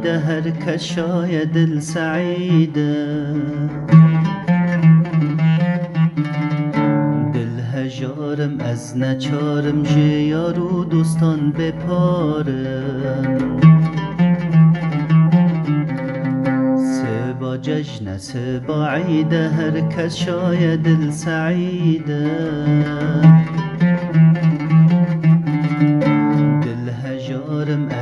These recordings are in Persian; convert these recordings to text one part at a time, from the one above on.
عیده هر کشای دل سعیده دل هجارم از نچارم جیارو دوستان بپارم سبا ججنه سبا عیده هر کشای دل سعیده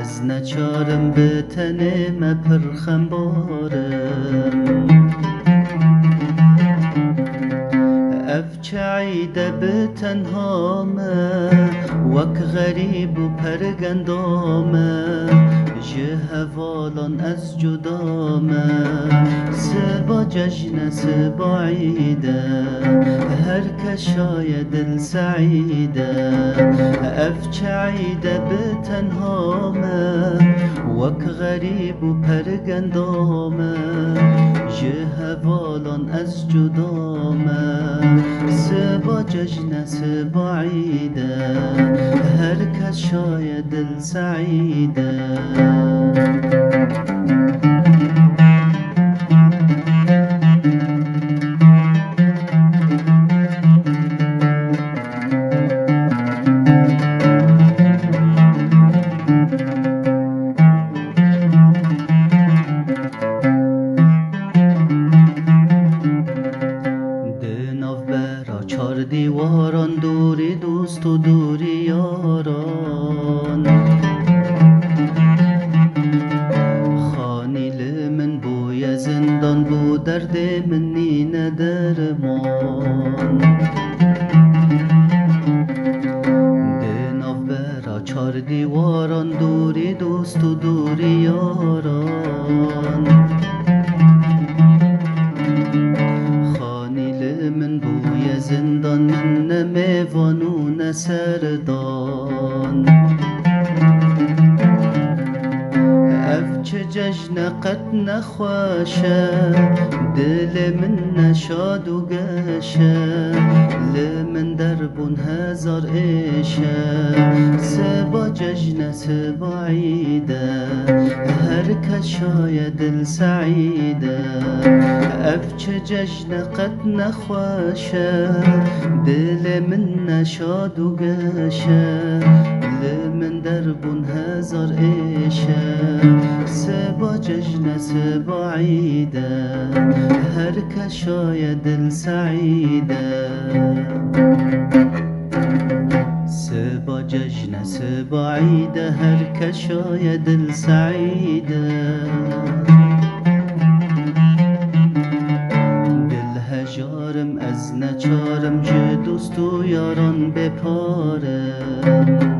از نچارم به تنم پرخم بارم اف چه عیده به تنهامه وک غریب و پرگندامه جه هوالان از جدامه سبا ججنه سبا عیده هر کشای دل سعیده اف چه عیده به تنهامه وک غریب و پرگندامه جه هوالان از جدامه سبا ججنه سبا عیده هر کشای دل سعیده چار دیواران دوری دوست و دوری یاران خانیل من بوی زندان بو درد من نینه درمان دناف برا چار دیواران دوری دوست و دوری یاران من بوی زندان من نه میوان و نه سردان اف چه ججن قد نخواشه دل من نشاد و گشه لمن دربون هزار ایشه سبا ججن سبا عیده هر کشای دل سعیده اف چه ججن قد نخواشه دل من نشاد و گشه لمن دربون هزار ایشه سبا ججن سبا عیده هر کشای دل سعیده سبا ججن سبا عیده هر کشای دل سعیده دل هجارم از نچارم جه دوست و یاران بپارم